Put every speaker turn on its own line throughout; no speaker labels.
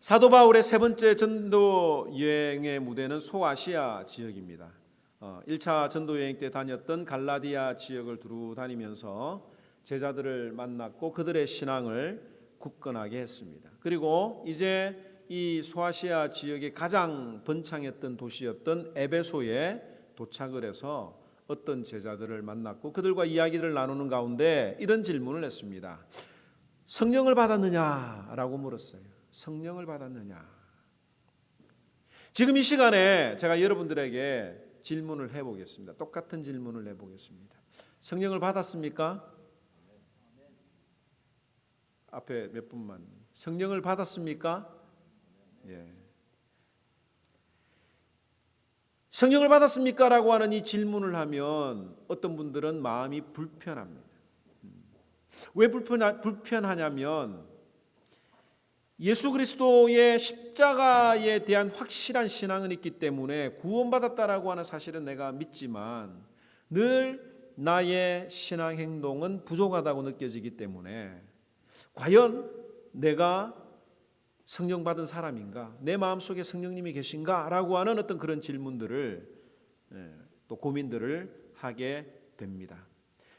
사도 바울의 세 번째 전도 여행의 무대는 소아시아 지역입니다. 1차 전도 여행 때 다녔던 갈라디아 지역을 두루 다니면서 제자들을 만났고 그들의 신앙을 굳건하게 했습니다. 그리고 이제 이 소아시아 지역의 가장 번창했던 도시였던 에베소에 도착을 해서 어떤 제자들을 만났고 그들과 이야기를 나누는 가운데 이런 질문을 했습니다. 성령을 받았느냐라고 물었어요. 성령을 받았느냐? 지금 이 시간에 제가 여러분들에게 질문을 해보겠습니다. 똑같은 질문을 해보겠습니다. 성령을 받았습니까? 앞에 몇 분만. 성령을 받았습니까? 예. 성령을 받았습니까? 라고 하는 이 질문을 하면 어떤 분들은 마음이 불편합니다. 왜 불편하냐면 예수 그리스도의 십자가에 대한 확실한 신앙은 있기 때문에 구원받았다라고 하는 사실은 내가 믿지만 늘 나의 신앙 행동은 부족하다고 느껴지기 때문에 과연 내가 성령 받은 사람인가? 내 마음속에 성령님이 계신가? 라고 하는 어떤 그런 질문들을 또 고민들을 하게 됩니다.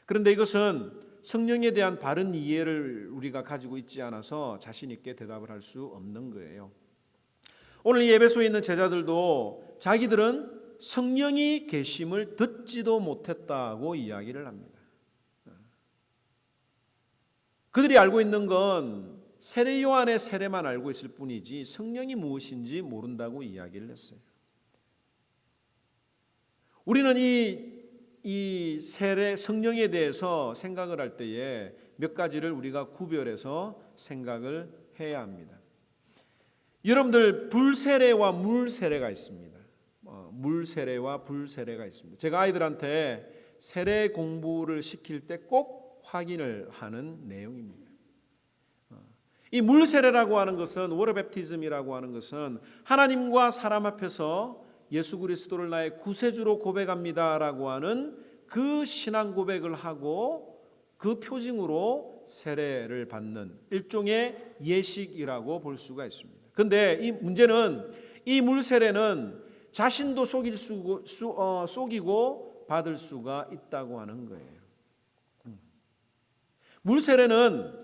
그런데 이것은 성령에 대한 바른 이해를 우리가 가지고 있지 않아서 자신 있게 대답을 할 수 없는 거예요. 오늘 이 에베소에 있는 제자들도 자기들은 성령이 계심을 듣지도 못했다고 이야기를 합니다. 그들이 알고 있는 건 세례 요한의 세례만 알고 있을 뿐이지 성령이 무엇인지 모른다고 이야기를 했어요. 우리는 이 세례 성령에 대해서 생각을 할 때에 몇 가지를 우리가 구별해서 생각을 해야 합니다. 여러분들 불세례와 물세례가 있습니다. 물세례와 불세례가 있습니다. 제가 아이들한테 세례 공부를 시킬 때 꼭 확인을 하는 내용입니다. 이 물세례라고 하는 것은 워터 베프티즘이라고 하는 것은 하나님과 사람 앞에서 예수 그리스도를 나의 구세주로 고백합니다라고 하는 그 신앙 고백을 하고 그 표징으로 세례를 받는 일종의 예식이라고 볼 수가 있습니다. 그런데 이 문제는 이 물세례는 자신도 속이고 받을 수가 있다고 하는 거예요. 물세례는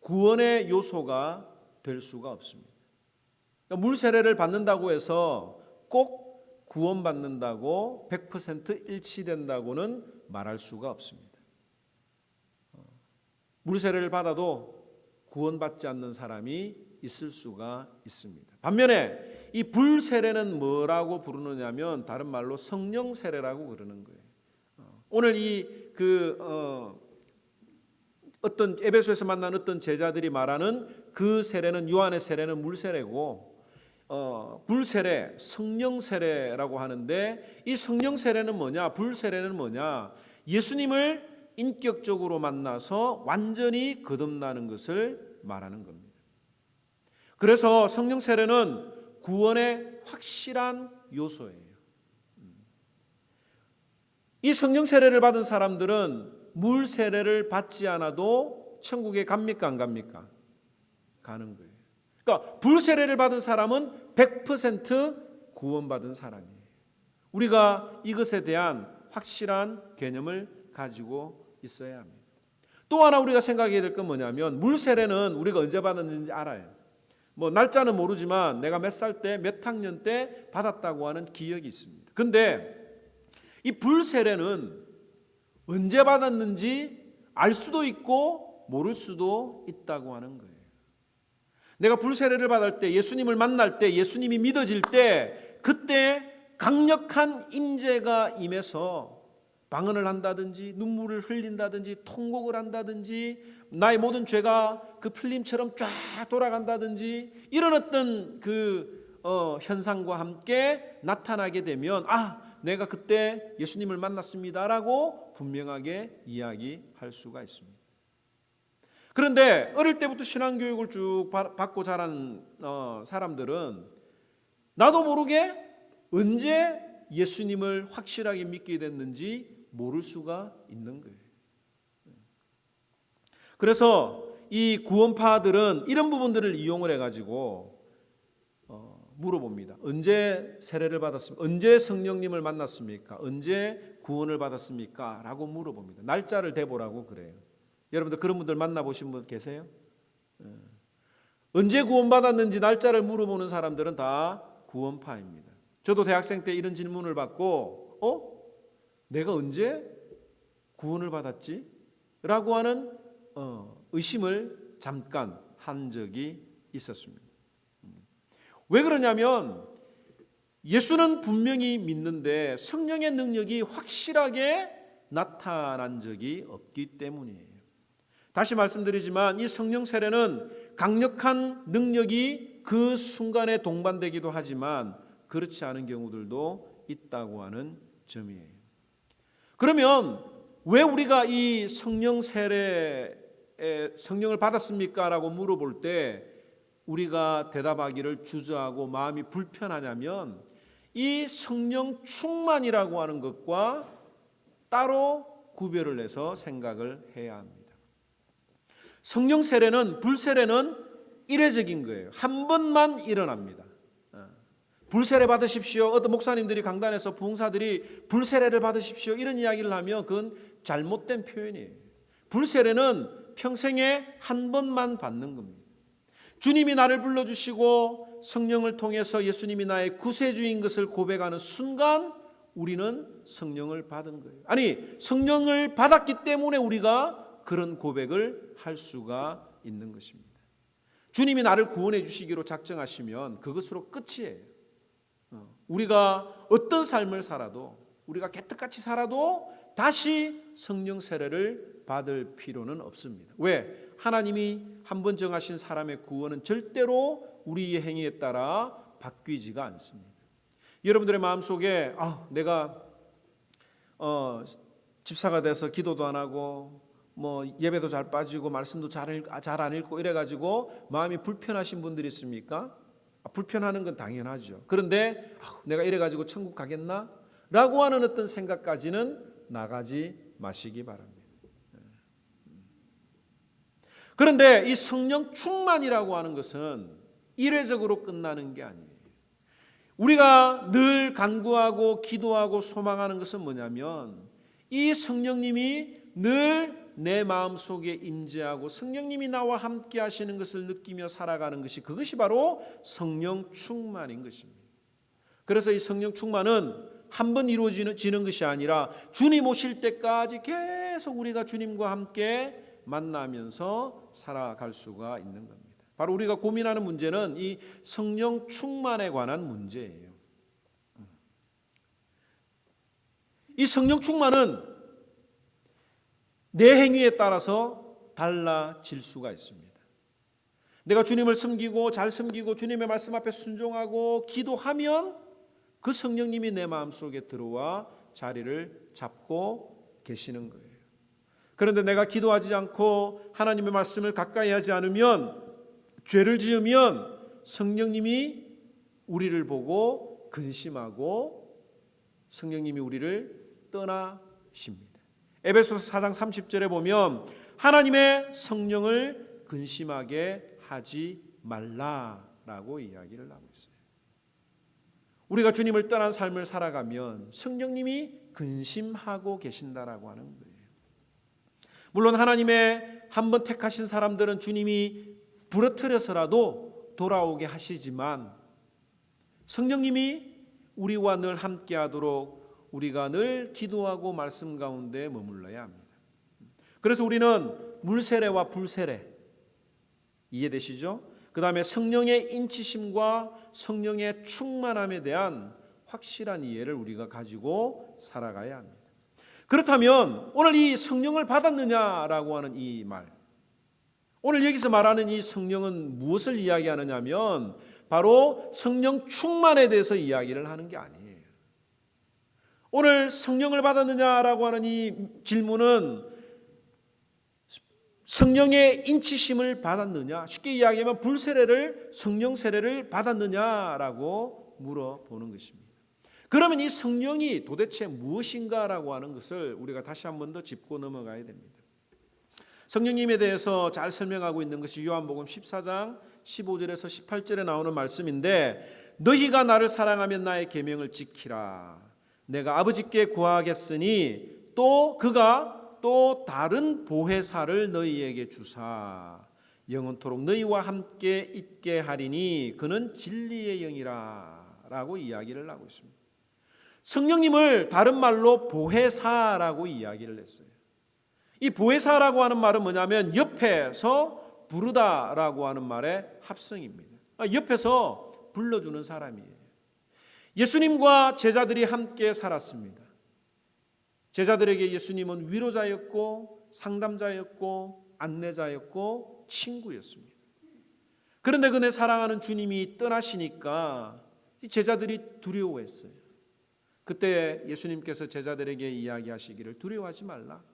구원의 요소가 될 수가 없습니다. 그러니까 물세례를 받는다고 해서 꼭 구원받는다고 100% 일치된다고는 말할 수가 없습니다. 물세례를 받아도 구원받지 않는 사람이 있을 수가 있습니다. 반면에 이 불세례는 뭐라고 부르느냐면 다른 말로 성령 세례라고 그러는 거예요. 오늘 어떤 에베소에서 만난 어떤 제자들이 말하는 그 세례는 요한의 세례는 물세례고 불세례, 성령 세례라고 하는데 이 성령 세례는 뭐냐? 불세례는 뭐냐? 예수님을 인격적으로 만나서 완전히 거듭나는 것을 말하는 겁니다. 그래서 성령 세례는 구원의 확실한 요소예요. 이 성령 세례를 받은 사람들은 물 세례를 받지 않아도 천국에 갑니까 안 갑니까? 가는 거예요. 그러니까 불 세례를 받은 사람은 100% 구원받은 사람이에요. 우리가 이것에 대한 확실한 개념을 가지고 있어야 합니다. 또 하나 우리가 생각해야 될 건 뭐냐면 물 세례는 우리가 언제 받았는지 알아요. 날짜는 모르지만 내가 몇 살 때 몇 학년 때 받았다고 하는 기억이 있습니다. 그런데 이 불 세례는 언제 받았는지 알 수도 있고 모를 수도 있다고 하는 거예요. 내가 불세례를 받을 때 예수님을 만날 때 예수님이 믿어질 때 그때 강력한 임재가 임해서 방언을 한다든지 눈물을 흘린다든지 통곡을 한다든지 나의 모든 죄가 그 필름처럼 쫙 돌아간다든지 이런 어떤 현상과 함께 나타나게 되면 내가 그때 예수님을 만났습니다라고 분명하게 이야기할 수가 있습니다. 그런데 어릴 때부터 신앙교육을 쭉 받고 자란 사람들은 나도 모르게 언제 예수님을 확실하게 믿게 됐는지 모를 수가 있는 거예요. 그래서 이 구원파들은 이런 부분들을 이용을 해가지고 물어봅니다. 언제 세례를 받았습니까? 언제 성령님을 만났습니까? 언제 구원을 받았습니까? 라고 물어봅니다. 날짜를 대보라고 그래요. 여러분들 그런 분들 만나보신 분 계세요? 언제 구원받았는지 날짜를 물어보는 사람들은 다 구원파입니다. 저도 대학생 때 이런 질문을 받고 내가 언제 구원을 받았지? 라고 하는 의심을 잠깐 한 적이 있었습니다. 왜 그러냐면 예수는 분명히 믿는데 성령의 능력이 확실하게 나타난 적이 없기 때문이에요. 다시 말씀드리지만 이 성령 세례는 강력한 능력이 그 순간에 동반되기도 하지만 그렇지 않은 경우들도 있다고 하는 점이에요. 그러면 왜 우리가 이 성령 세례에 성령을 받았습니까? 라고 물어볼 때 우리가 대답하기를 주저하고 마음이 불편하냐면 이 성령 충만이라고 하는 것과 따로 구별을 해서 생각을 해야 합니다. 성령 세례는 불세례는 이례적인 거예요. 한 번만 일어납니다. 불세례 받으십시오. 어떤 목사님들이 강단에서 부흥사들이 불세례를 받으십시오 이런 이야기를 하면 그건 잘못된 표현이에요. 불세례는 평생에 한 번만 받는 겁니다. 주님이 나를 불러주시고 성령을 통해서 예수님이 나의 구세주인 것을 고백하는 순간 우리는 성령을 받은 거예요. 아니, 성령을 받았기 때문에 우리가 그런 고백을 할 수가 있는 것입니다. 주님이 나를 구원해 주시기로 작정하시면 그것으로 끝이에요. 우리가 어떤 삶을 살아도, 우리가 개떡같이 살아도 다시 성령 세례를 받을 필요는 없습니다. 왜? 하나님이 한번 정하신 사람의 구원은 절대로 우리의 행위에 따라 바뀌지가 않습니다. 여러분들의 마음속에 내가 집사가 돼서 기도도 안 하고 예배도 잘 빠지고 말씀도 잘 안 읽고 이래가지고 마음이 불편하신 분들이 있습니까? 불편하는 건 당연하죠. 그런데 내가 이래가지고 천국 가겠나? 라고 하는 어떤 생각까지는 나가지 마시기 바랍니다. 그런데 이 성령 충만이라고 하는 것은 이례적으로 끝나는 게 아니에요. 우리가 늘 간구하고 기도하고 소망하는 것은 뭐냐면 이 성령님이 늘 내 마음속에 임재하고 성령님이 나와 함께 하시는 것을 느끼며 살아가는 것이 그것이 바로 성령 충만인 것입니다. 그래서 이 성령 충만은 한 번 이루어지는 것이 아니라 주님 오실 때까지 계속 우리가 주님과 함께 만나면서 살아갈 수가 있는 겁니다. 바로 우리가 고민하는 문제는 이 성령 충만에 관한 문제예요. 이 성령 충만은 내 행위에 따라서 달라질 수가 있습니다. 내가 주님을 섬기고 잘 섬기고 주님의 말씀 앞에 순종하고 기도하면 그 성령님이 내 마음속에 들어와 자리를 잡고 계시는 거예요. 그런데 내가 기도하지 않고 하나님의 말씀을 가까이 하지 않으면, 죄를 지으면 성령님이 우리를 보고 근심하고 성령님이 우리를 떠나십니다. 에베소서 4장 30절에 보면 하나님의 성령을 근심하게 하지 말라라고 이야기를 하고 있어요. 우리가 주님을 떠난 삶을 살아가면 성령님이 근심하고 계신다라고 하는 거예요. 물론 하나님의 한번 택하신 사람들은 주님이 부러뜨려서라도 돌아오게 하시지만 성령님이 우리와 늘 함께 하도록 우리가 늘 기도하고 말씀 가운데 머물러야 합니다. 그래서 우리는 물세례와 불세례 이해되시죠? 그 다음에 성령의 인치심과 성령의 충만함에 대한 확실한 이해를 우리가 가지고 살아가야 합니다. 그렇다면 오늘 이 성령을 받았느냐라고 하는 이 말, 오늘 여기서 말하는 이 성령은 무엇을 이야기하느냐 하면 바로 성령 충만에 대해서 이야기를 하는 게 아니에요. 오늘 성령을 받았느냐라고 하는 이 질문은 성령의 인치심을 받았느냐, 쉽게 이야기하면 불세례를, 성령 세례를 받았느냐라고 물어보는 것입니다. 그러면 이 성령이 도대체 무엇인가라고 하는 것을 우리가 다시 한 번 더 짚고 넘어가야 됩니다. 성령님에 대해서 잘 설명하고 있는 것이 요한복음 14장 15절에서 18절에 나오는 말씀인데 너희가 나를 사랑하면 나의 계명을 지키라. 내가 아버지께 구하겠으니 또 그가 또 다른 보혜사를 너희에게 주사 영원토록 너희와 함께 있게 하리니 그는 진리의 영이라 라고 이야기를 하고 있습니다. 성령님을 다른 말로 보혜사라고 이야기를 했어요. 이 보혜사라고 하는 말은 뭐냐면 옆에서 부르다라고 하는 말의 합성입니다. 옆에서 불러주는 사람이에요. 예수님과 제자들이 함께 살았습니다. 제자들에게 예수님은 위로자였고 상담자였고 안내자였고 친구였습니다. 그런데 그네 사랑하는 주님이 떠나시니까 제자들이 두려워했어요. 그때 예수님께서 제자들에게 이야기하시기를 두려워하지 말라.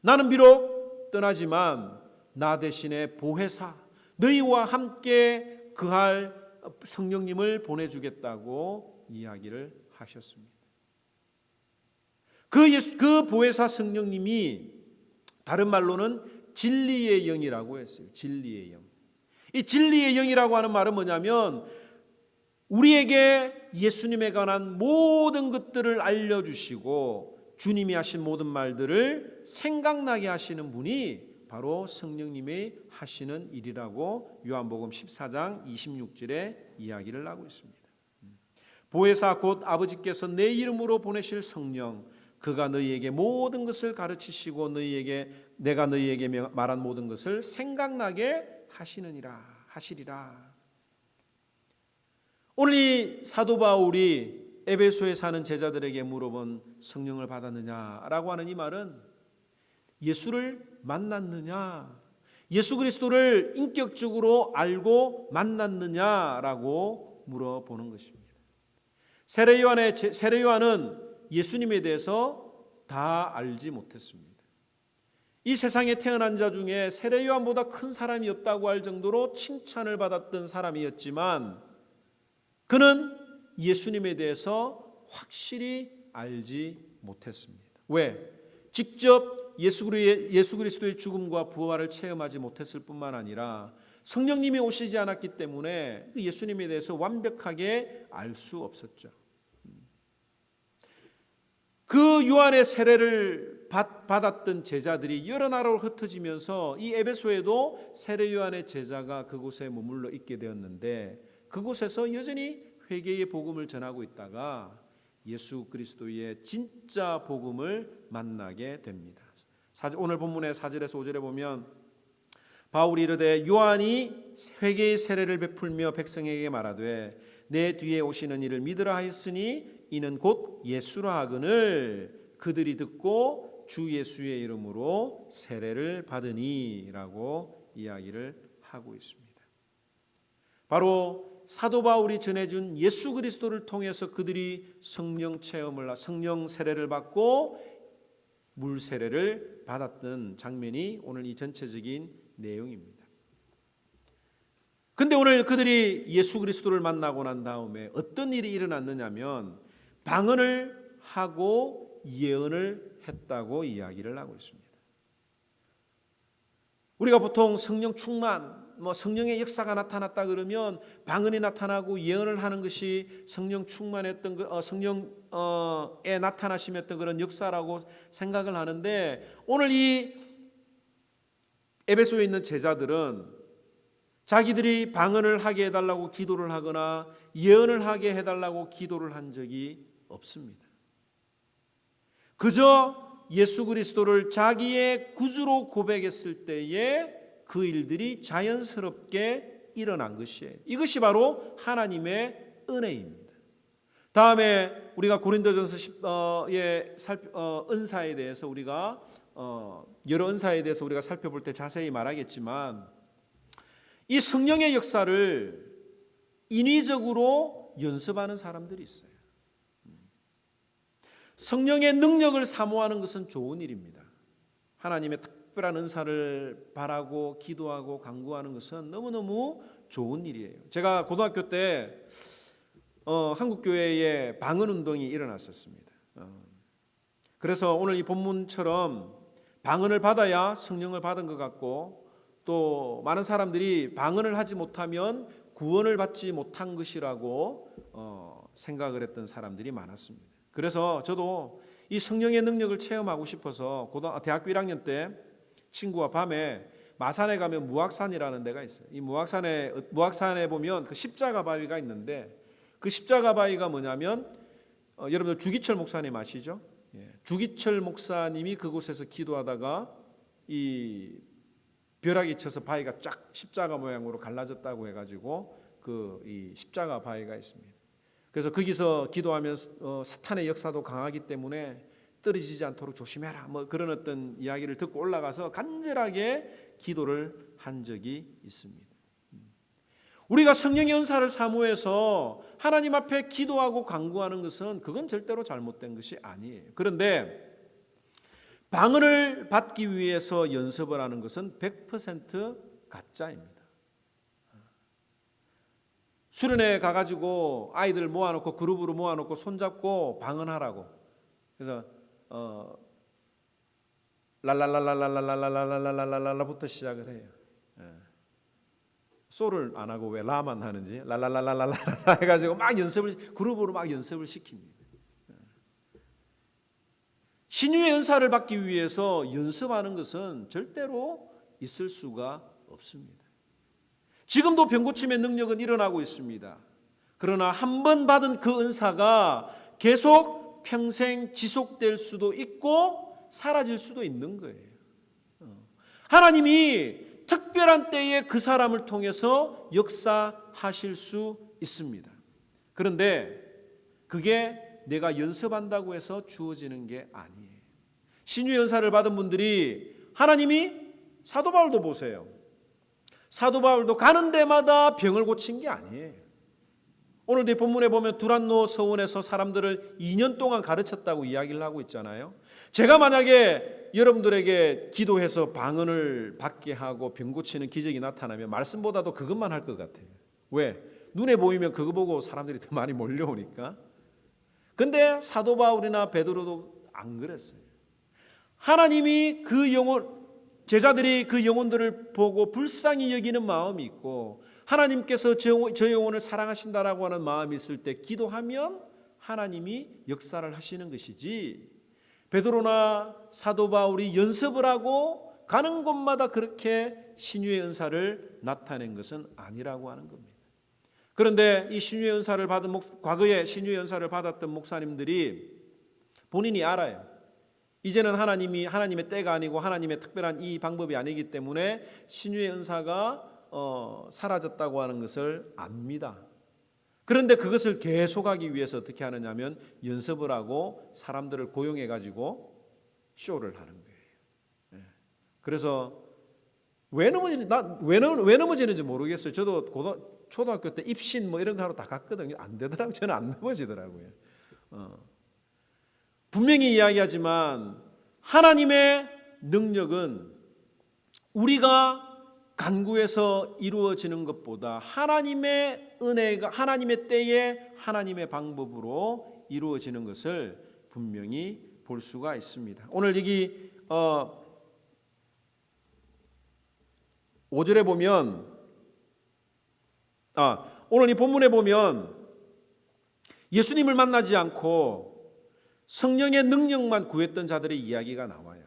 나는 비록 떠나지만 나 대신에 보혜사 너희와 함께 거할 성령님을 보내주겠다고 이야기를 하셨습니다. 그 보혜사 성령님이 다른 말로는 진리의 영이라고 했어요. 진리의 영. 이 진리의 영이라고 하는 말은 뭐냐면 우리에게 예수님에 관한 모든 것들을 알려주시고 주님이 하신 모든 말들을 생각나게 하시는 분이 바로 성령님이 하시는 일이라고 요한복음 14장 26절에 이야기를 하고 있습니다. 보혜사 곧 아버지께서 내 이름으로 보내실 성령 그가 너희에게 모든 것을 가르치시고 내가 너희에게 말한 모든 것을 생각나게 하시리라. 오늘 이 사도 바울이 에베소에 사는 제자들에게 물어본 성령을 받았느냐라고 하는 이 말은 예수를 만났느냐, 예수 그리스도를 인격적으로 알고 만났느냐라고 물어보는 것입니다. 세례 요한은 예수님에 대해서 다 알지 못했습니다. 이 세상에 태어난 자 중에 세례 요한보다 큰 사람이 없다고 할 정도로 칭찬을 받았던 사람이었지만 그는 예수님에 대해서 확실히 알지 못했습니다. 왜? 직접 예수 그리스도의 죽음과 부활을 체험하지 못했을 뿐만 아니라 성령님이 오시지 않았기 때문에 예수님에 대해서 완벽하게 알 수 없었죠. 그 요한의 세례를 받았던 제자들이 여러 나라로 흩어지면서 이 에베소에도 세례 요한의 제자가 그곳에 머물러 있게 되었는데 그곳에서 여전히 회개의 복음을 전하고 있다가 예수 그리스도의 진짜 복음을 만나게 됩니다. 오늘 본문의 4절에서 5절에 보면 바울이 이르되 요한이 회개의 세례를 베풀며 백성에게 말하되 내 뒤에 오시는 이를 믿으라 하였으니 이는 곧 예수라 하거늘 그들이 듣고 주 예수의 이름으로 세례를 받으니라고 이야기를 하고 있습니다. 바로 사도 바울이 전해준 예수 그리스도를 통해서 그들이 성령 세례를 받고 물 세례를 받았던 장면이 오늘 이 전체적인 내용입니다. 근데 오늘 그들이 예수 그리스도를 만나고 난 다음에 어떤 일이 일어났느냐면 방언을 하고 예언을 했다고 이야기를 하고 있습니다. 우리가 보통 성령 충만, 성령의 역사가 나타났다 그러면 방언이 나타나고 예언을 하는 것이 성령 충만했던 성령의 나타나심했던 그런 역사라고 생각을 하는데 오늘 이 에베소에 있는 제자들은 자기들이 방언을 하게 해달라고 기도를 하거나 예언을 하게 해달라고 기도를 한 적이 없습니다. 그저 예수 그리스도를 자기의 구주로 고백했을 때에 그 일들이 자연스럽게 일어난 것이에요. 이것이 바로 하나님의 은혜입니다. 다음에 우리가 고린도전서 10의 은사에 대해서 우리가 여러 은사에 대해서 우리가 살펴볼 때 자세히 말하겠지만 이 성령의 역사를 인위적으로 연습하는 사람들이 있어요. 성령의 능력을 사모하는 것은 좋은 일입니다. 하나님의 특별한 은사를 바라고 기도하고 간구하는 것은 너무너무 좋은 일이에요. 제가 고등학교 때 한국교회에 방언운동이 일어났었습니다. 그래서 오늘 이 본문처럼 방언을 받아야 성령을 받은 것 같고 또 많은 사람들이 방언을 하지 못하면 구원을 받지 못한 것이라고 생각을 했던 사람들이 많았습니다. 그래서 저도 이 성령의 능력을 체험하고 싶어서 대학교 1학년 때 친구와 밤에 마산에 가면 무악산이라는 데가 있어요. 이 무악산에 보면 그 십자가 바위가 있는데, 그 십자가 바위가 뭐냐면 여러분들 주기철 목사님 아시죠? 주기철 목사님이 그곳에서 기도하다가 이 벼락이 쳐서 바위가 쫙 십자가 모양으로 갈라졌다고 해가지고 이 십자가 바위가 있습니다. 그래서 거기서 기도하면서 사탄의 역사도 강하기 때문에 떨어지지 않도록 조심해라, 뭐 그런 어떤 이야기를 듣고 올라가서 간절하게 기도를 한 적이 있습니다. 우리가 성령의 은사를 사모해서 하나님 앞에 기도하고 간구하는 것은 그건 절대로 잘못된 것이 아니에요. 그런데 방언을 받기 위해서 연습을 하는 것은 100% 가짜입니다. 수련회 가가지고 아이들 모아놓고 그룹으로 모아놓고 손잡고 방언하라고, 그래서 랄랄랄랄랄랄랄랄랄랄랄랄랄랄부터 시작을 해요. 소를 안 하고 왜 라만 하는지 랄랄랄랄랄라 해가지고 막 그룹으로 막 연습을 시킵니다. 신유의 은사를 받기 위해서 연습하는 것은 절대로 있을 수가 없습니다. 지금도 병고침의 능력은 일어나고 있습니다. 그러나 한 번 받은 그 은사가 계속 평생 지속될 수도 있고 사라질 수도 있는 거예요. 하나님이 특별한 때에 그 사람을 통해서 역사하실 수 있습니다. 그런데 그게 내가 연습한다고 해서 주어지는 게 아니에요. 신유의 은사를 받은 분들이 하나님이 사도 바울도 보세요. 사도 바울도 가는 데마다 병을 고친 게 아니에요. 오늘 이 본문에 보면 두란노 서원에서 사람들을 2년 동안 가르쳤다고 이야기를 하고 있잖아요. 제가 만약에 여러분들에게 기도해서 방언을 받게 하고 병 고치는 기적이 나타나면 말씀보다도 그것만 할 것 같아요. 왜? 눈에 보이면 그거 보고 사람들이 더 많이 몰려오니까. 근데 사도 바울이나 베드로도 안 그랬어요. 하나님이 제자들이 그 영혼들을 보고 불쌍히 여기는 마음이 있고 하나님께서 저 영혼을 사랑하신다라고 하는 마음이 있을 때 기도하면 하나님이 역사를 하시는 것이지, 베드로나 사도 바울이 연습을 하고 가는 곳마다 그렇게 신유의 은사를 나타낸 것은 아니라고 하는 겁니다. 그런데 이 신유의 은사를 과거에 신유의 은사를 받았던 목사님들이 본인이 알아요. 이제는 하나님의 때가 아니고 하나님의 특별한 이 방법이 아니기 때문에 신유의 은사가 사라졌다고 하는 것을 압니다. 그런데 그것을 계속하기 위해서 어떻게 하느냐면 연습을 하고 사람들을 고용해 가지고 쇼를 하는 거예요. 그래서 왜 넘어지는지 모르겠어요. 저도 초등학교 때 입신 뭐 이런 거 하러 다 갔거든요. 안 되더라고요. 저는 안 넘어지더라고요. 분명히 이야기하지만 하나님의 능력은 우리가 간구해서 이루어지는 것보다 하나님의 은혜가 하나님의 때에 하나님의 방법으로 이루어지는 것을 분명히 볼 수가 있습니다. 오늘 여기 5절에 보면 오늘 이 본문에 보면 예수님을 만나지 않고 성령의 능력만 구했던 자들의 이야기가 나와요.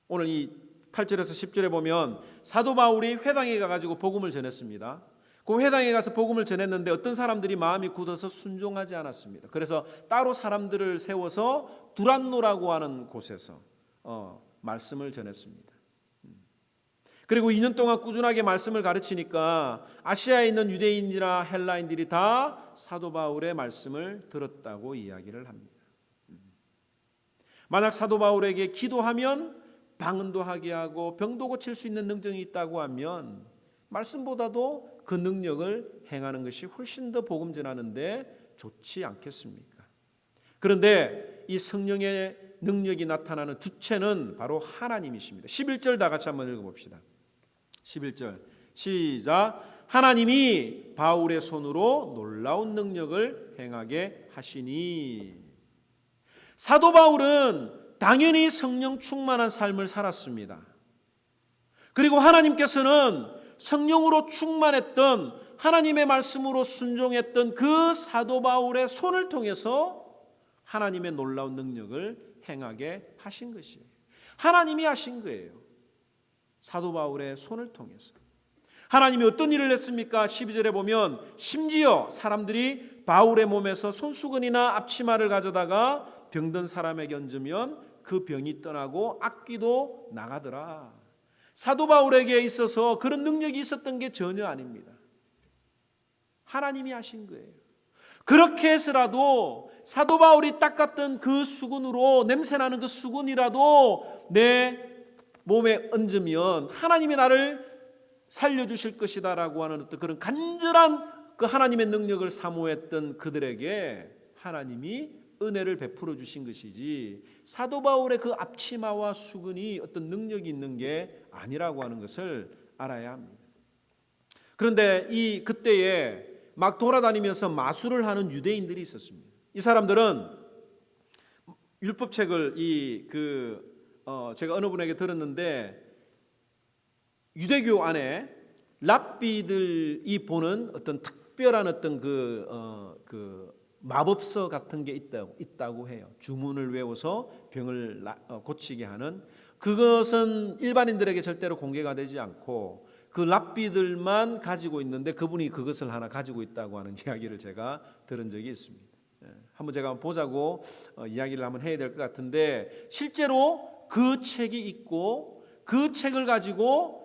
오늘 이 8절에서 10절에 보면 사도 바울이 회당에 가가지고 복음을 전했습니다. 그 회당에 가서 복음을 전했는데 어떤 사람들이 마음이 굳어서 순종하지 않았습니다. 그래서 따로 사람들을 세워서 두란노라고 하는 곳에서 말씀을 전했습니다. 그리고 2년 동안 꾸준하게 말씀을 가르치니까 아시아에 있는 유대인이나 헬라인들이 다 사도 바울의 말씀을 들었다고 이야기를 합니다. 만약 사도 바울에게 기도하면 방언도 하게 하고 병도 고칠 수 있는 능력이 있다고 하면 말씀보다도 그 능력을 행하는 것이 훨씬 더 복음 전하는데 좋지 않겠습니까? 그런데 이 성령의 능력이 나타나는 주체는 바로 하나님이십니다. 11절 다 같이 한번 읽어봅시다. 11절 시작. 하나님이 바울의 손으로 놀라운 능력을 행하게 하시니. 사도 바울은 당연히 성령 충만한 삶을 살았습니다. 그리고 하나님께서는 성령으로 충만했던, 하나님의 말씀으로 순종했던 그 사도 바울의 손을 통해서 하나님의 놀라운 능력을 행하게 하신 것이에요. 하나님이 하신 거예요. 사도 바울의 손을 통해서. 하나님이 어떤 일을 했습니까? 12절에 보면 심지어 사람들이 바울의 몸에서 손수건이나 앞치마를 가져다가 병든 사람에게 얹으면 그 병이 떠나고 악귀도 나가더라. 사도 바울에게 있어서 그런 능력이 있었던 게 전혀 아닙니다. 하나님이 하신 거예요. 그렇게 해서라도 사도 바울이 닦았던 그 수건으로, 냄새나는 그 수건이라도 내 몸에 얹으면 하나님이 나를 살려주실 것이다 라고 하는 어떤 그런 간절한 그 하나님의 능력을 사모했던 그들에게 하나님이 은혜를 베풀어 주신 것이지, 사도 바울의 그 앞치마와 수건이 어떤 능력이 있는 게 아니라고 하는 것을 알아야 합니다. 그런데 그때에 막 돌아다니면서 마술을 하는 유대인들이 있었습니다. 이 사람들은 율법책을 제가 어느 분에게 들었는데, 유대교 안에 랍비들이 보는 어떤 특별한 어떤 그 마법서 같은 게 있다고 해요. 주문을 외워서 병을 고치게 하는, 그것은 일반인들에게 절대로 공개가 되지 않고 그 랍비들만 가지고 있는데, 그분이 그것을 하나 가지고 있다고 하는 이야기를 제가 들은 적이 있습니다. 한번 제가 보자고 이야기를 한번 해야 될 것 같은데, 실제로 그 책이 있고 그 책을 가지고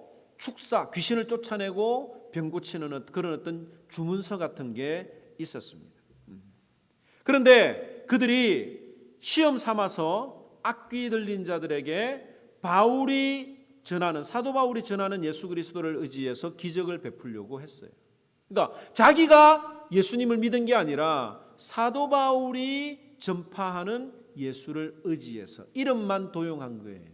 귀신을 쫓아내고 병 고치는 그런 어떤 주문서 같은 게 있었습니다. 그런데 그들이 시험 삼아서 악귀 들린 자들에게 사도 바울이 전하는 예수 그리스도를 의지해서 기적을 베풀려고 했어요. 그러니까 자기가 예수님을 믿은 게 아니라 사도 바울이 전파하는 예수를 의지해서 이름만 도용한 거예요.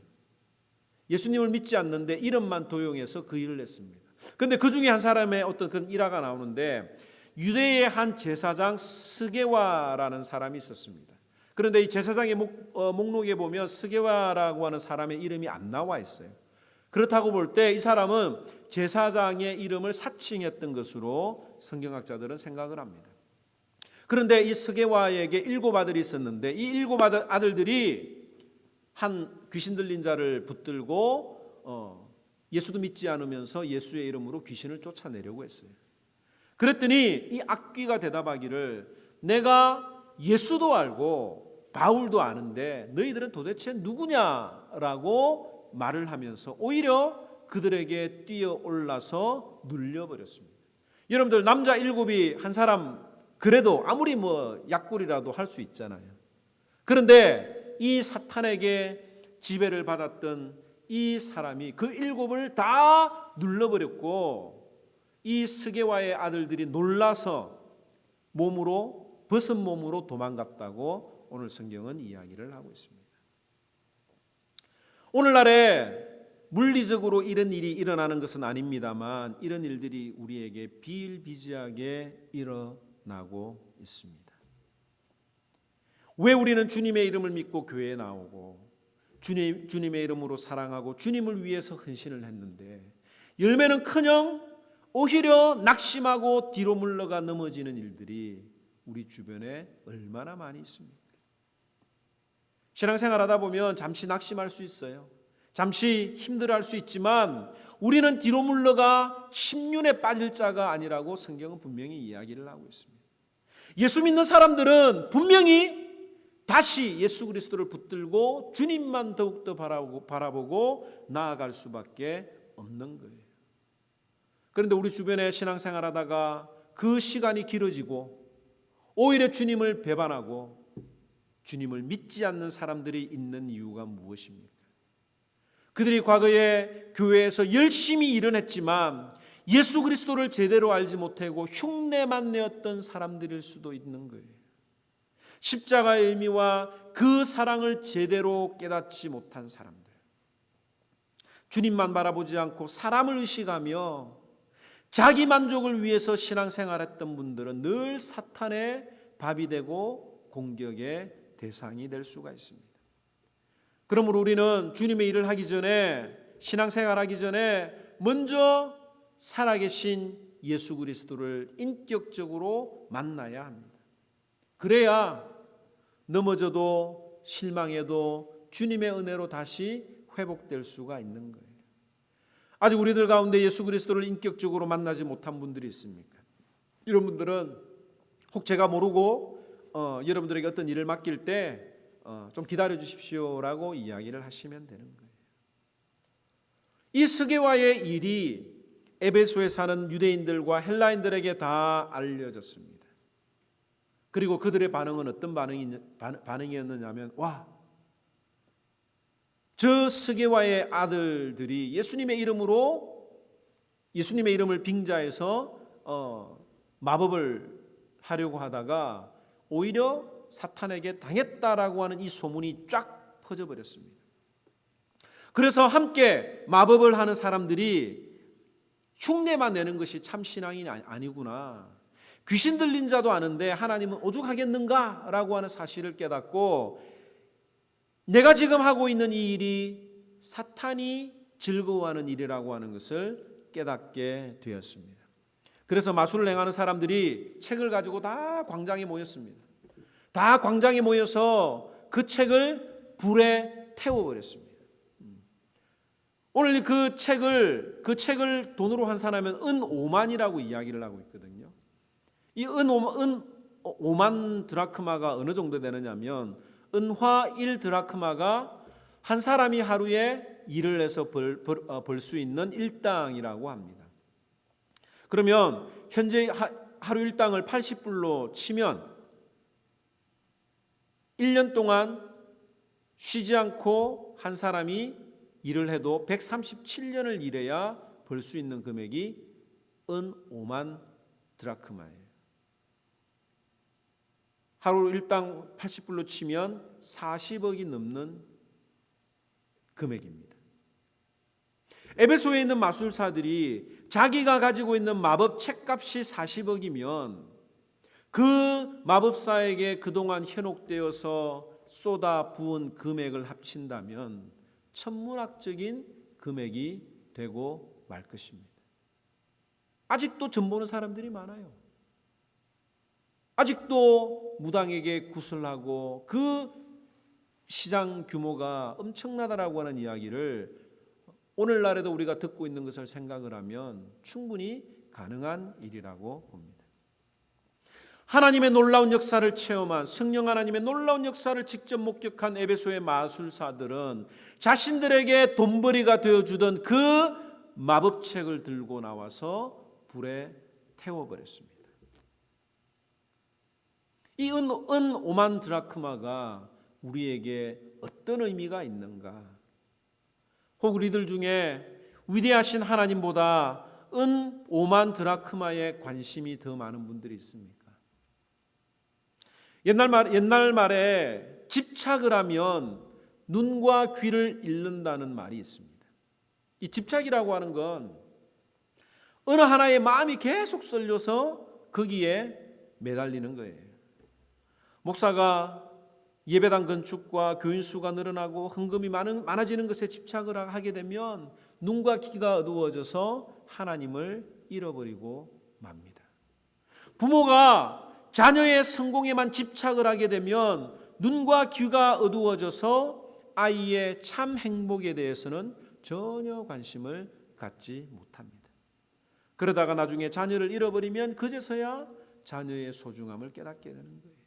예수님을 믿지 않는데 이름만 도용해서 그 일을 했습니다. 그런데 그 중에 한 사람의 어떤 그런 일화가 나오는데, 유대의 한 제사장 스게와라는 사람이 있었습니다. 그런데 이 제사장의 목록에 보면 스게와라고 하는 사람의 이름이 안 나와 있어요. 그렇다고 볼 때 이 사람은 제사장의 이름을 사칭했던 것으로 성경학자들은 생각을 합니다. 그런데 이 스게와에게 7 아들이 있었는데, 이 7 아들들이 한 귀신 들린 자를 붙들고 예수도 믿지 않으면서 예수의 이름으로 귀신을 쫓아내려고 했어요. 그랬더니 이 악귀가 대답하기를, 내가 예수도 알고 바울도 아는데 너희들은 도대체 누구냐라고 말을 하면서 오히려 그들에게 뛰어올라서 눌려버렸습니다. 여러분들, 남자 7이 한 사람 그래도 아무리 약골이라도 할 수 있잖아요. 그런데 이 사탄에게 지배를 받았던 이 사람이 그 7을 다 눌러버렸고, 이 스게와의 아들들이 놀라서 벗은 몸으로 도망갔다고 오늘 성경은 이야기를 하고 있습니다. 오늘날에 물리적으로 이런 일이 일어나는 것은 아닙니다만, 이런 일들이 우리에게 비일비재하게 일어나고 있습니다. 왜 우리는 주님의 이름을 믿고 교회에 나오고 주님의 이름으로 사랑하고 주님을 위해서 헌신을 했는데, 열매는커녕 오히려 낙심하고 뒤로 물러가 넘어지는 일들이 우리 주변에 얼마나 많이 있습니까? 신앙생활하다 보면 잠시 낙심할 수 있어요. 잠시 힘들어할 수 있지만 우리는 뒤로 물러가 침륜에 빠질 자가 아니라고 성경은 분명히 이야기를 하고 있습니다. 예수 믿는 사람들은 분명히 다시 예수 그리스도를 붙들고 주님만 더욱더 바라보고 나아갈 수밖에 없는 거예요. 그런데 우리 주변에 신앙생활하다가 그 시간이 길어지고 오히려 주님을 배반하고 주님을 믿지 않는 사람들이 있는 이유가 무엇입니까? 그들이 과거에 교회에서 열심히 일은 했지만 예수 그리스도를 제대로 알지 못하고 흉내만 내었던 사람들일 수도 있는 거예요. 십자가의 의미와 그 사랑을 제대로 깨닫지 못한 사람들, 주님만 바라보지 않고 사람을 의식하며 자기 만족을 위해서 신앙생활했던 분들은 늘 사탄의 밥이 되고 공격의 대상이 될 수가 있습니다. 그러므로 우리는 주님의 일을 하기 전에 신앙생활하기 전에 먼저 살아계신 예수 그리스도를 인격적으로 만나야 합니다. 그래야 넘어져도 실망해도 주님의 은혜로 다시 회복될 수가 있는 거예요. 아직 우리들 가운데 예수 그리스도를 인격적으로 만나지 못한 분들이 있습니까? 이런 분들은 혹 제가 모르고 여러분들에게 어떤 일을 맡길 때 좀 기다려 주십시오라고 이야기를 하시면 되는 거예요. 이 스게와의 일이 에베소에 사는 유대인들과 헬라인들에게 다 알려졌습니다. 그리고 그들의 반응은 어떤 반응이었느냐면, 와, 저 스게와의 아들들이 예수님의 이름을 빙자해서 마법을 하려고 하다가 오히려 사탄에게 당했다라고 하는 이 소문이 쫙 퍼져버렸습니다. 그래서 함께 마법을 하는 사람들이 흉내만 내는 것이 참 신앙이 아니구나, 귀신 들린 자도 아는데 하나님은 오죽하겠는가 라고 하는 사실을 깨닫고, 내가 지금 하고 있는 이 일이 사탄이 즐거워하는 일이라고 하는 것을 깨닫게 되었습니다. 그래서 마술을 행하는 사람들이 책을 가지고 다 광장에 모였습니다. 다 광장에 모여서 그 책을 불에 태워버렸습니다. 오늘 그 책을 돈으로 환산하면 은 5만이라고 이야기를 하고 있거든요. 이 은 5만 드라크마가 어느 정도 되느냐면, 은화 1드라크마가 한 사람이 하루에 일을 해서 벌 수 있는 일당이라고 합니다. 그러면 현재 하루 일당을 80불로 치면 1년 동안 쉬지 않고 한 사람이 일을 해도 137년을 일해야 벌 수 있는 금액이 은 5만 드라크마예요. 하루 일당 80불로 치면 40억이 넘는 금액입니다. 에베소에 있는 마술사들이 자기가 가지고 있는 마법 책값이 40억이면 그 마법사에게 그동안 현혹되어서 쏟아 부은 금액을 합친다면 천문학적인 금액이 되고 말 것입니다. 아직도 점 보는 사람들이 많아요. 아직도 무당에게 구슬하고 그 시장 규모가 엄청나다라고 하는 이야기를 오늘날에도 우리가 듣고 있는 것을 생각을 하면 충분히 가능한 일이라고 봅니다. 하나님의 놀라운 역사를 체험한, 성령 하나님의 놀라운 역사를 직접 목격한 에베소의 마술사들은 자신들에게 돈벌이가 되어주던 그 마법책을 들고 나와서 불에 태워버렸습니다. 이 은 5만 드라크마가 우리에게 어떤 의미가 있는가? 혹 우리들 중에 위대하신 하나님보다 은 5만 드라크마에 관심이 더 많은 분들이 있습니까? 옛날 말에 집착을 하면 눈과 귀를 잃는다는 말이 있습니다. 이 집착이라고 하는 건 어느 하나의 마음이 계속 쏠려서 거기에 매달리는 거예요. 목사가 예배당 건축과 교인 수가 늘어나고 헌금이 많아지는 것에 집착을 하게 되면 눈과 귀가 어두워져서 하나님을 잃어버리고 맙니다. 부모가 자녀의 성공에만 집착을 하게 되면 눈과 귀가 어두워져서 아이의 참 행복에 대해서는 전혀 관심을 갖지 못합니다. 그러다가 나중에 자녀를 잃어버리면 그제서야 자녀의 소중함을 깨닫게 되는 거예요.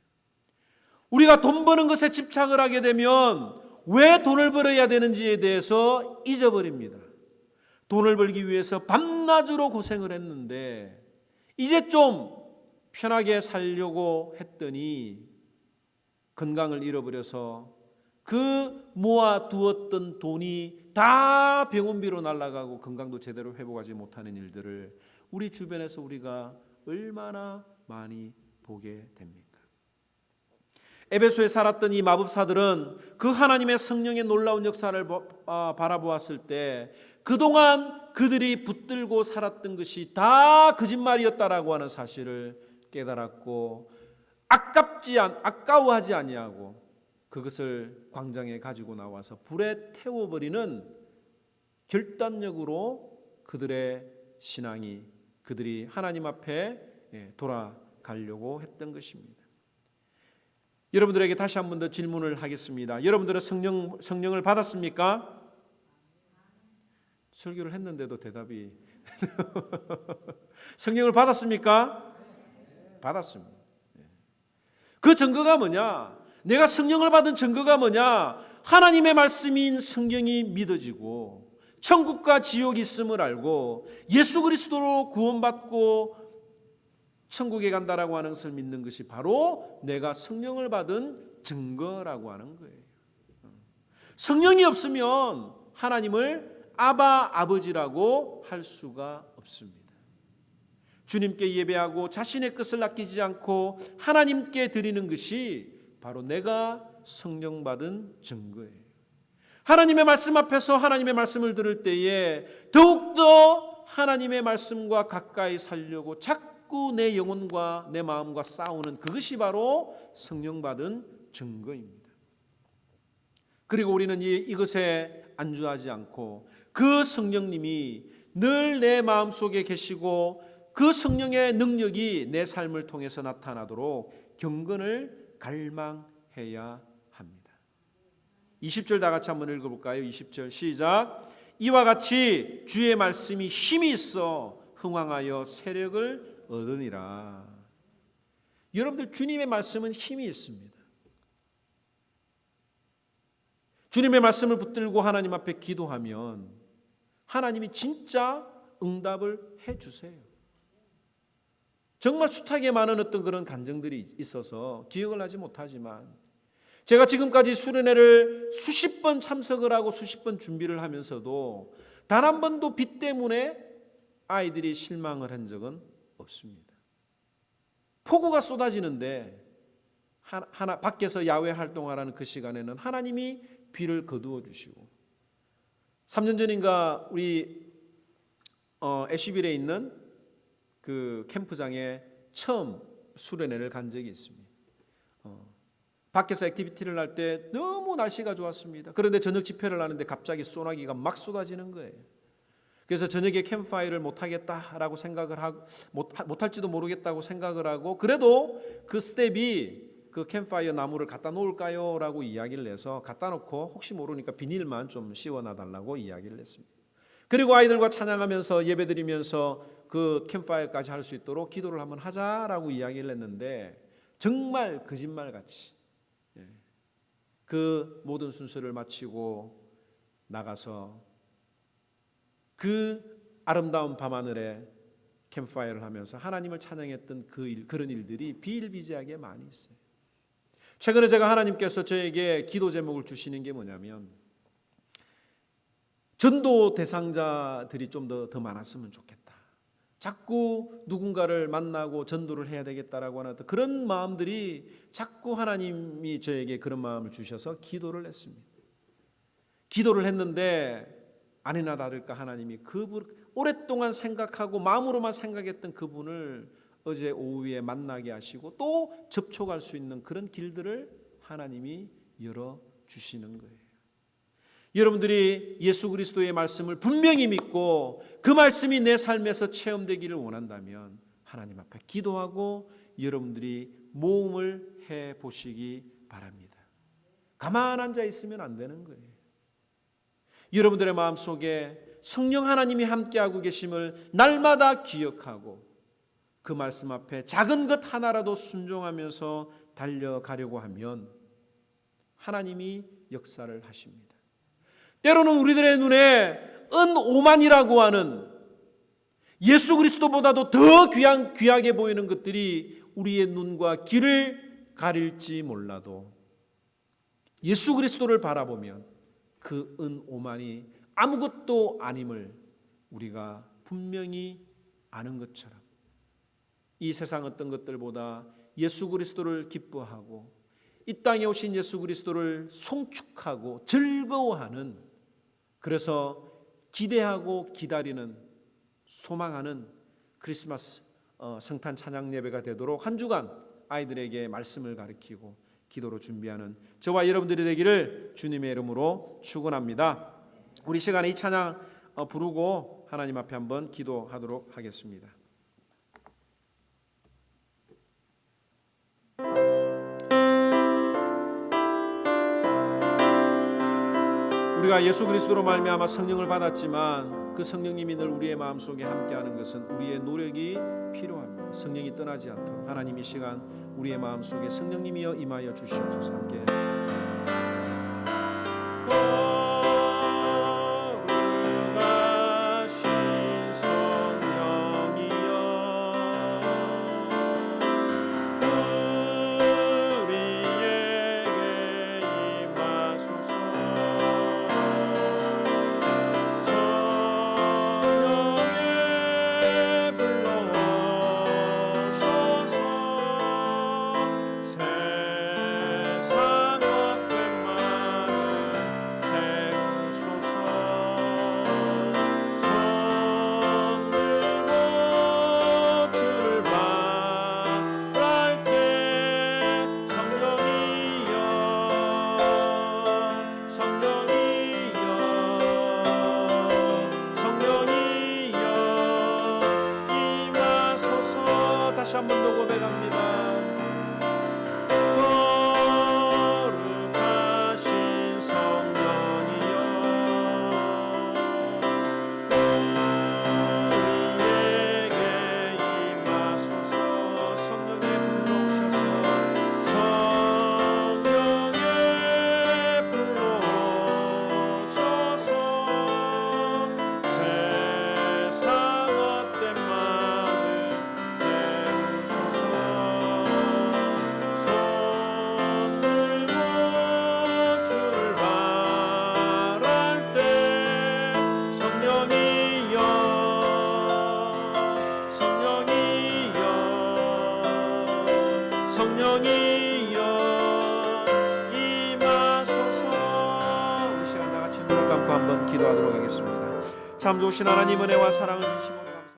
우리가 돈 버는 것에 집착을 하게 되면 왜 돈을 벌어야 되는지에 대해서 잊어버립니다. 돈을 벌기 위해서 밤낮으로 고생을 했는데 이제 좀 편하게 살려고 했더니 건강을 잃어버려서 그 모아두었던 돈이 다 병원비로 날아가고 건강도 제대로 회복하지 못하는 일들을 우리 주변에서 우리가 얼마나 많이 보게 됩니까? 에베소에 살았던 이 마법사들은 그 하나님의 성령의 놀라운 역사를 바라보았을 때 그동안 그들이 붙들고 살았던 것이 다 거짓말이었다라고 하는 사실을 깨달았고 아까워하지 아니하고 그것을 광장에 가지고 나와서 불에 태워버리는 결단력으로 그들의 신앙이 그들이 하나님 앞에 돌아가려고 했던 것입니다. 여러분들에게 다시 한 번 더 질문을 하겠습니다. 여러분들은 성령을 받았습니까? 설교를 했는데도 대답이 성령을 받았습니까? 받았습니다. 그 증거가 뭐냐? 내가 성령을 받은 증거가 뭐냐? 하나님의 말씀인 성경이 믿어지고 천국과 지옥이 있음을 알고 예수 그리스도로 구원받고 천국에 간다라고 하는 것을 믿는 것이 바로 내가 성령을 받은 증거라고 하는 거예요. 성령이 없으면 하나님을 아버지라고 할 수가 없습니다. 주님께 예배하고 자신의 것을 아끼지 않고 하나님께 드리는 것이 바로 내가 성령 받은 증거예요. 하나님의 말씀 앞에서 하나님의 말씀을 들을 때에 더욱더 하나님의 말씀과 가까이 살려고 자꾸 내 영혼과 내 마음과 싸우는 그것이 바로 성령 받은 증거입니다. 그리고 우리는 이것에 안주하지 않고 그 성령님이 늘 내 마음속에 계시고 그 성령의 능력이 내 삶을 통해서 나타나도록 경건을 갈망해야 합니다. 20절 다 같이 한번 읽어볼까요? 20절 시작. 이와 같이 주의 말씀이 힘이 있어 흥왕하여 세력을 얻으니라. 여러분들 주님의 말씀은 힘이 있습니다. 주님의 말씀을 붙들고 하나님 앞에 기도하면 하나님이 진짜 응답을 해주세요. 정말 숱하게 많은 어떤 그런 간증들이 있어서 기억을 하지 못하지만 제가 지금까지 수련회를 수십 번 참석을 하고 수십 번 준비를 하면서도 단 한 번도 비 때문에 아이들이 실망을 한 적은 없습니다. 폭우가 쏟아지는데 밖에서 야외 활동하라는 그 시간에는 하나님이 비를 거두어 주시고 3년 전인가 우리 애쉬빌에 있는 그 캠프장에 처음 수련회를 간 적이 있습니다. 밖에서 액티비티를 할 때 너무 날씨가 좋았습니다. 그런데 저녁 집회를 하는데 갑자기 소나기가 막 쏟아지는 거예요. 그래서 저녁에 캠프파이어를 못하겠다라고 생각을 하고 못할지도 모르겠다고 생각을 하고 그래도 그 스텝이 그 캠프파이어 나무를 갖다 놓을까요? 라고 이야기를 해서 갖다 놓고 혹시 모르니까 비닐만 좀 씌워놔 달라고 이야기를 했습니다. 그리고 아이들과 찬양하면서 예배드리면서 그 캠프파이어까지 할 수 있도록 기도를 한번 하자라고 이야기를 했는데 정말 거짓말같이 그 모든 순서를 마치고 나가서 그 아름다운 밤하늘에 캠프파이어를 하면서 하나님을 찬양했던 그런 일들이 비일비재하게 많이 있어요. 최근에 제가 하나님께서 저에게 기도 제목을 주시는 게 뭐냐면 전도 대상자들이 좀 더 많았으면 좋겠다. 자꾸 누군가를 만나고 전도를 해야 되겠다라고 하는 그런 마음들이 자꾸 하나님이 저에게 그런 마음을 주셔서 기도를 했습니다. 기도를 했는데 아니나 다를까 하나님이 그분 오랫동안 생각하고 마음으로만 생각했던 그분을 어제 오후에 만나게 하시고 또 접촉할 수 있는 그런 길들을 하나님이 열어주시는 거예요. 여러분들이 예수 그리스도의 말씀을 분명히 믿고 그 말씀이 내 삶에서 체험되기를 원한다면 하나님 앞에 기도하고 여러분들이 모험을 해보시기 바랍니다. 가만 앉아 있으면 안 되는 거예요. 여러분들의 마음속에 성령 하나님이 함께하고 계심을 날마다 기억하고 그 말씀 앞에 작은 것 하나라도 순종하면서 달려가려고 하면 하나님이 역사를 하십니다. 때로는 우리들의 눈에 은오만이라고 하는 예수 그리스도보다도 더 귀하게 보이는 것들이 우리의 눈과 귀를 가릴지 몰라도 예수 그리스도를 바라보면 그 은오만이 아무것도 아님을 우리가 분명히 아는 것처럼 이 세상 어떤 것들보다 예수 그리스도를 기뻐하고 이 땅에 오신 예수 그리스도를 송축하고 즐거워하는 그래서 기대하고 기다리는 소망하는 크리스마스 성탄 찬양 예배가 되도록 한 주간 아이들에게 말씀을 가르치고 기도로 준비하는 저와 여러분들이 되기를 주님의 이름으로 축원합니다. 우리 시간에 이 찬양 부르고 하나님 앞에 한번 기도하도록 하겠습니다. 우리가 예수 그리스도로 말미암아 성령을 받았지만 그 성령님이 늘 우리의 마음속에 함께하는 것은 우리의 노력이 필요합니다. 성령이 떠나지 않도록 하나님 이 시간 우리의 마음속에 성령님이여 임하여 주시옵소서. 함께 다시 한 번 더 고백합니다. 거룩하신 성령이여 우리에게 임하소서. 성령의 불러오셔서 성령의 불러오셔서 세상 헛된 마음을 성령이여 임하소서. 우리 시간 다 같이 눈을 감고 한번 기도하도록 하겠습니다. 참 좋으신 하나님 은혜와 사랑을 주시므로